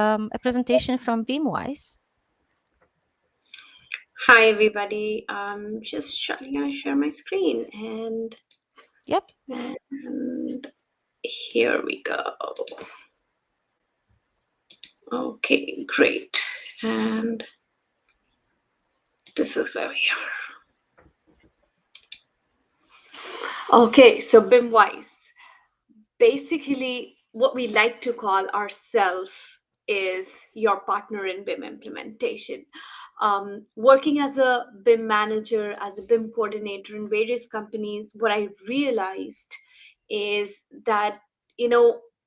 A presentation from BIMWize. Hi, everybody. I'm just gonna share my screen Yep. and here we go. Okay, great. And this is where we are. Okay, so BIMWize. Basically, what we like to call ourselves is your partner in BIM implementation. Working as a BIM manager, as a BIM coordinator in various companies, what I realized is that,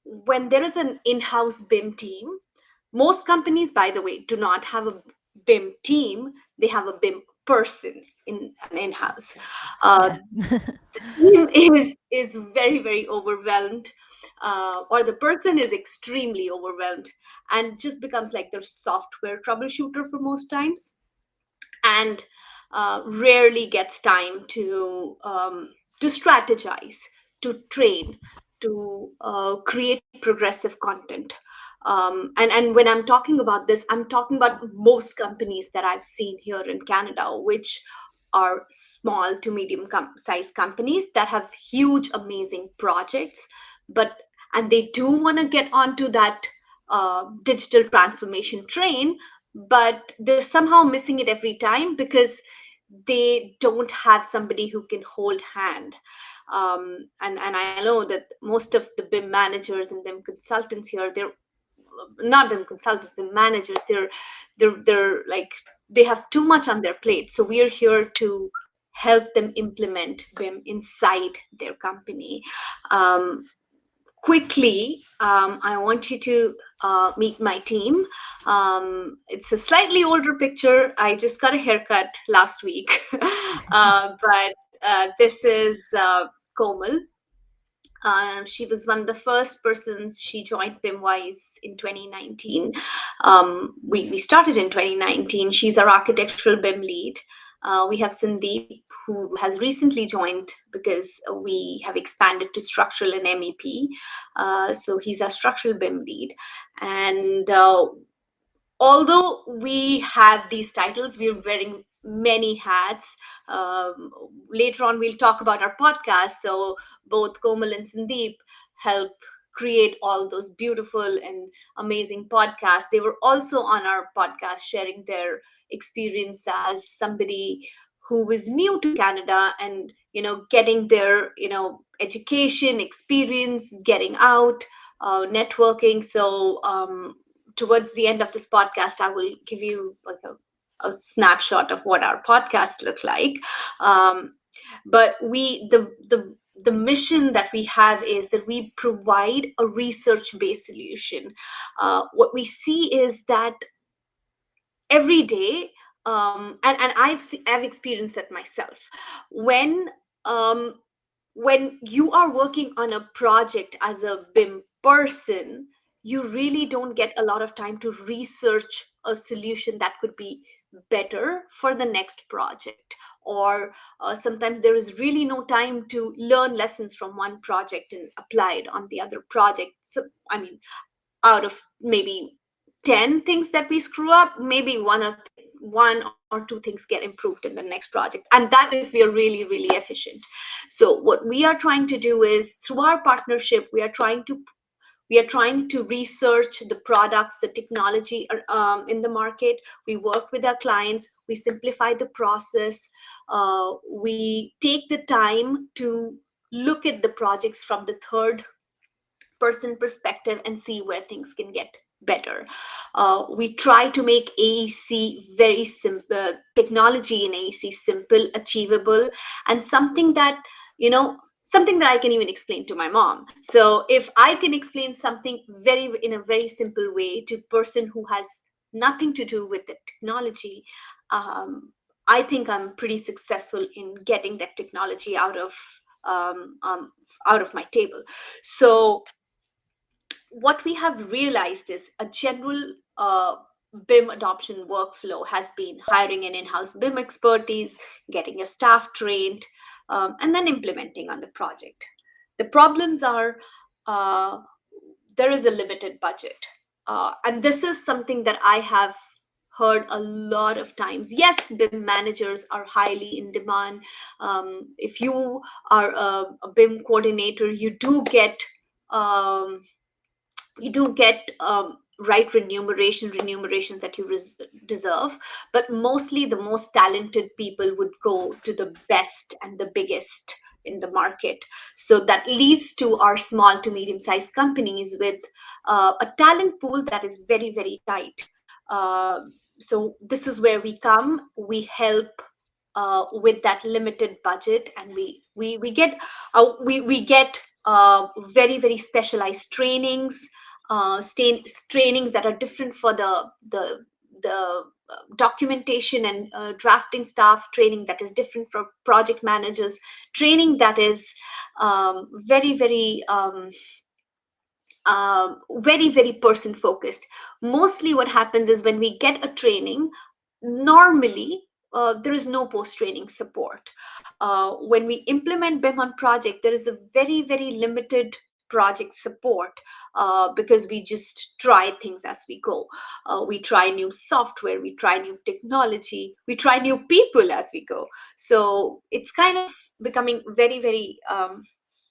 when there is an in-house BIM team, most companies, by the way, do not have a BIM team. They have a BIM person in an in-house. Yeah. Team is very, very overwhelmed, or the person is extremely overwhelmed and just becomes like their software troubleshooter for most times, and rarely gets time to strategize, to train, to create progressive content. And when I'm talking about this, I'm talking about most companies that I've seen here in Canada, which are small to medium sized companies that have huge, amazing projects, but and they do want to get onto that digital transformation train, but they're somehow missing it every time because they don't have somebody who can hold hand. And I know that most of the BIM managers and BIM consultants here, they're not BIM consultants, BIM managers, they're like, they have too much on their plate. So we're here to help them implement BIM inside their company. Quickly, I want you to meet my team. It's a slightly older picture. I just got a haircut last week. But this is Komal. She was one of the first persons. She joined BIMWize in 2019. We started in 2019. She's our architectural BIM lead. We have Sandeep, who has recently joined because we have expanded to structural and MEP. So he's our structural BIM lead. And although we have these titles, we're wearing many hats. Later on, we'll talk about our podcast. So both Komal and Sandeep help create all those beautiful and amazing podcasts. They were also on our podcast sharing their experience as somebody who was new to Canada and, getting their, education experience, getting out, networking. So towards the end of this podcast, I will give you like a snapshot of what our podcast look like. But the mission that we have is that we provide a research-based solution. What we see is that every day, and I've experienced that myself, when um, when you are working on a project as a BIM person, you really don't get a lot of time to research a solution that could be better for the next project. Or sometimes there is really no time to learn lessons from one project and apply it on the other project. So, I mean, out of maybe 10 things that we screw up, maybe one or two things get improved in the next project, and that if we are really, really efficient. So what we are trying to do is, through our partnership, we are trying to research the products, the technology in the market. We work with our clients, we simplify the process, we take the time to look at the projects from the third person perspective and see where things can get better. We try to make AEC very simple, technology in AEC simple, achievable, and something that I can even explain to my mom. So if I can explain something in a very simple way to a person who has nothing to do with the technology, I think I'm pretty successful in getting that technology out of my table. So what we have realized is a general BIM adoption workflow has been hiring an in-house BIM expertise, getting your staff trained, and then implementing on the project. The problems are, uh, there is a limited budget. And this is something that I have heard a lot of times. Yes, BIM managers are highly in demand. If you are a BIM coordinator, you do get um, right remuneration that you deserve, but mostly the most talented people would go to the best and the biggest in the market. So that leaves to our small to medium sized companies with a talent pool that is very, very tight. So this is where we come. We help with that limited budget, and we get we get very, very specialized trainings, trainings that are different for the documentation and drafting staff, training that is different for project managers, training that is very, very very, very person focused. Mostly what happens is when we get a training, normally there is no post training support. When we implement BIM on project, there is a very, very limited project support, because we just try things as we go. We try new software, we try new technology, we try new people as we go. So it's kind of becoming very, very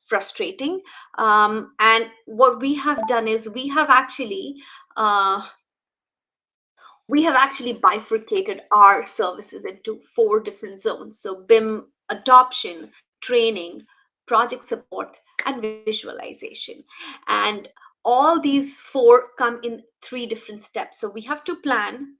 frustrating. And what we have done is uh, we have actually bifurcated our services into 4 different zones. So BIM adoption, training, project support, and visualization. And all these 4 come in 3 different steps. So we have to plan,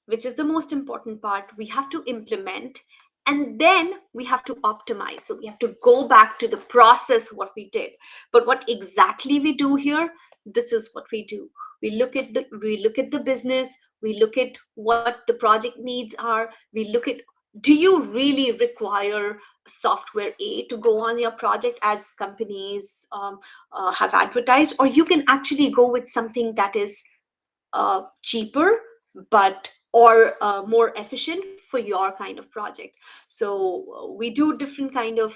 which is the most important part. We have to implement, and then we have to optimize. So we have to go back to the process, what we did. But what exactly we do here, this is what we do. We look at the business, we look at what the project needs are, we look at, do you really require software A to go on your project as companies have advertised, or you can actually go with something that is cheaper, but or more efficient for your kind of project. So we do different kind of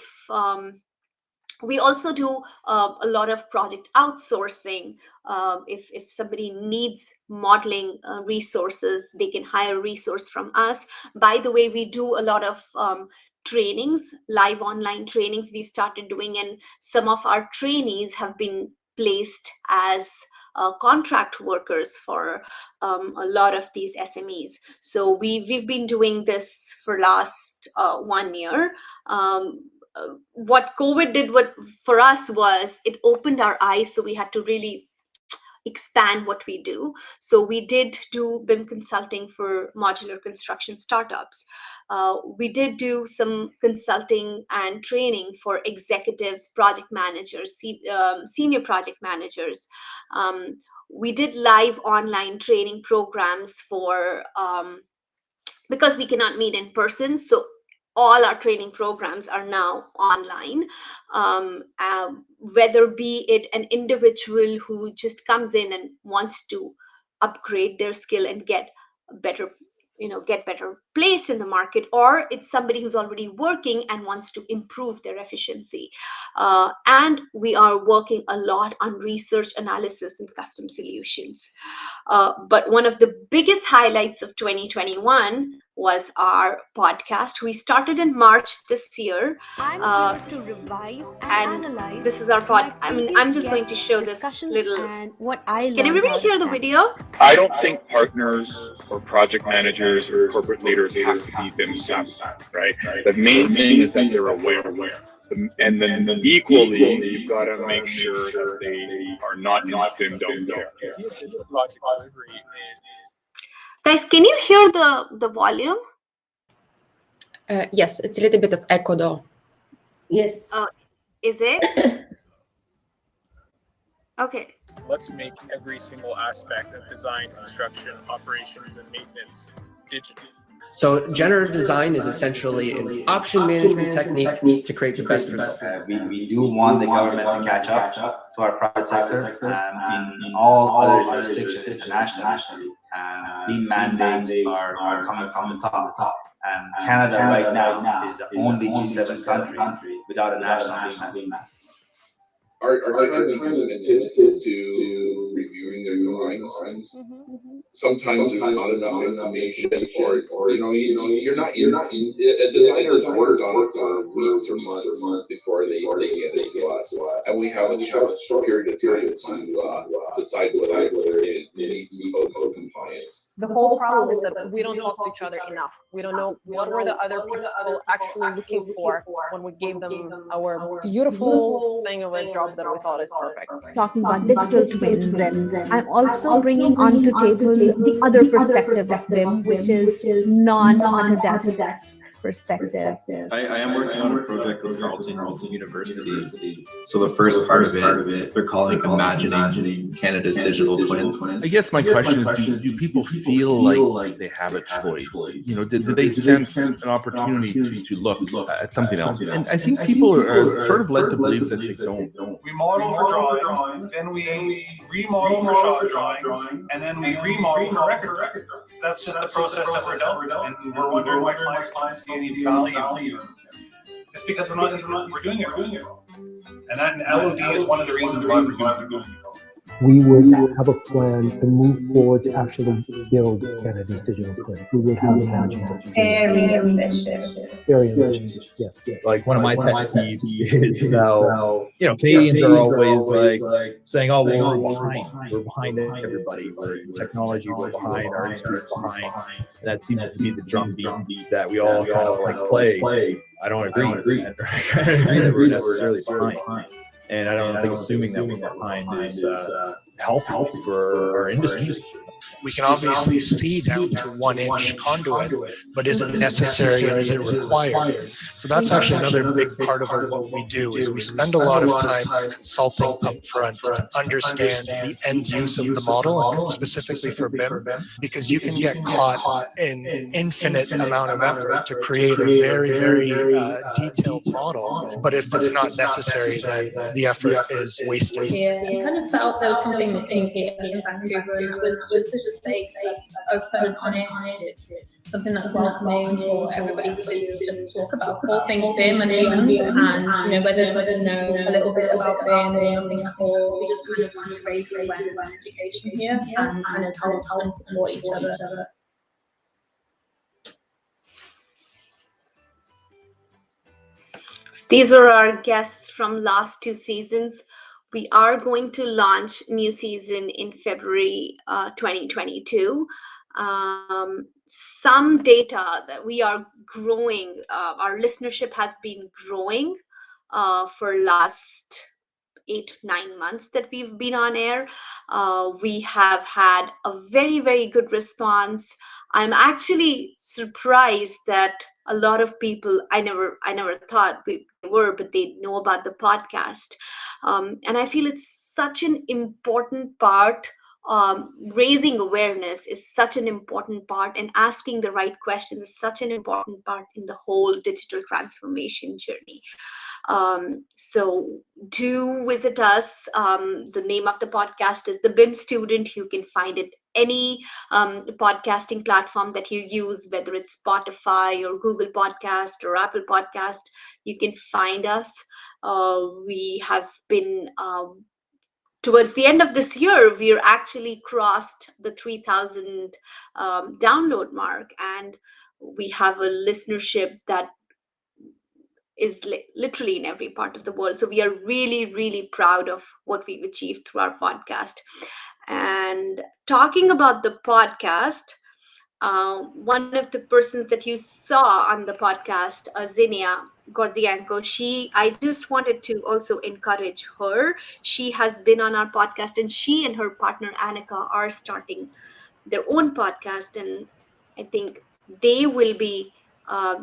we also do a lot of project outsourcing. If somebody needs modeling resources, they can hire a resource from us. By the way, we do a lot of trainings, live online trainings we've started doing, and some of our trainees have been placed as contract workers for a lot of these SMEs. So we've been doing this for last 1 year. What COVID did for us was it opened our eyes, so we had to really expand what we do. So we did do BIM consulting for modular construction startups. We did do some consulting and training for executives, project managers, senior project managers. We did live online training programs for because we cannot meet in person. So all our training programs are now online. Whether be it an individual who just comes in and wants to upgrade their skill and get better, get better placed in the market, or it's somebody who's already working and wants to improve their efficiency. And we are working a lot on research, analysis, and custom solutions. But one of the biggest highlights of 2021 was our podcast. We started in March this year. I'm here to revise and analyze this is our pod. I'm just going to show this little. And what I learned. Can everybody hear the video? I don't think partners or project managers or corporate leaders have to be BIM savvy, right? The main thing is that they're aware. And then equally, you've got to make sure that they are not BIM don't care. Guys, can you hear the volume? Yes, it's a little bit of echo though. Yes. Is it? Okay. So let's make every single aspect of design, construction, operations, and maintenance digital. So generative design is essentially an option management technique to create the best results. We do want the government to catch up to our private sector in all other jurisdictions internationally. BIM mandates are coming from the top. Canada right now is the only G7 country without a national BIM mandate. Our design is limited to reviewing their drawings. Sometimes there's not enough information, or you're not a designer's worked on it for weeks or months before they get it to us, and we have a short period of time to decide whether it needs code compliance. The whole problem is that we don't talk to each other enough. We don't know what were the other people actually looking for when we gave them our beautiful thing of a job that we thought is perfect. Talking about digital twins, and I'm also bringing onto table the other perspective of BIM, which is non-Autodesk perspective. I am working on a project with Carleton University. So the first part of it, they're calling Imagining Canada's Digital Twin. I guess my question is, do people feel like they have a choice? Did they sense an opportunity to look at something else? And I think people are sort of led to believe that they don't. We model for drawings, then we remodel for shop drawings, and then we remodel for record. That's just the process that we're done. And we're wondering why clients see any value. It's because we're doing it wrong. And that LOD is one of the reasons why we're doing it. We would have a plan to move forward to actually build Canada's digital twin. We would have imagined it. Very ambitious. Very ambitious, yes. Like one of my pet peeves is how, Canadians are always like saying, oh, well, we're behind everybody. We're in technology, we're behind, our industry's behind. And that seems to be the drumbeat that we all kind of like play. I don't agree. I don't agree that we're necessarily behind. And I don't think assuming that we're behind is healthy for our industry. We can obviously see down to 1-inch conduit, but is it necessary and is it required? So that's actually another big part of what we do is we spend a lot of time consulting up front to understand the end use of the model, and specifically for BIM, because you can get caught in an infinite amount of effort to create a very, very detailed model, but if it's not necessary, then the effort is wasted. Yeah, I kind of felt there was something missing here in Vancouver. It was just the space that's open and honest. It's something that's welcoming for everybody to just talk about all things BIM and beyond, and whether they know a little bit about BIM or nothing at all. We just kind of want to raise the awareness and education here and kind of help and support each other. These were our guests from last 2 seasons. We are going to launch new season in February 2022. Some data that we are growing, our listenership has been growing for last 8-9 months that we've been on air. We have had a very, very good response. I'm actually surprised that a lot of people, I never thought we were, but they know about the podcast. And I feel it's such an important part. Raising awareness is such an important part, and asking the right questions is such an important part in the whole digital transformation journey. So do visit us. The name of the podcast is The BIM Student. You can find it any podcasting platform that you use, whether it's Spotify or Google Podcast or Apple Podcast. You can find us. We have been towards the end of this year, we're actually crossed the 3,000 download mark, and we have a listenership that is literally in every part of the world. So we are really, really proud of what we've achieved through our podcast. And talking about the podcast, one of the persons that you saw on the podcast, Zinnia Gordienko, I just wanted to also encourage her. She has been on our podcast, and she and her partner Annika are starting their own podcast, and I think they will be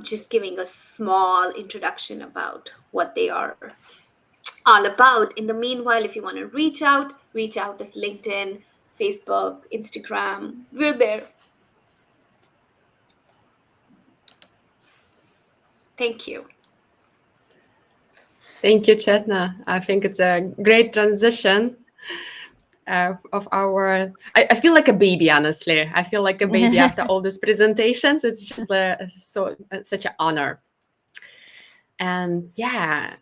just giving a small introduction about what they are all about. In the meanwhile, if you want to reach out as LinkedIn, Facebook, Instagram, we're there. Thank you. Thank you, Chetna. I think it's a great transition of our... I feel like a baby, honestly. I feel like a baby after all these presentations. It's just such an honor. And yeah,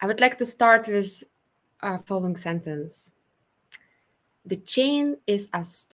I would like to start with our following sentence. The chain is as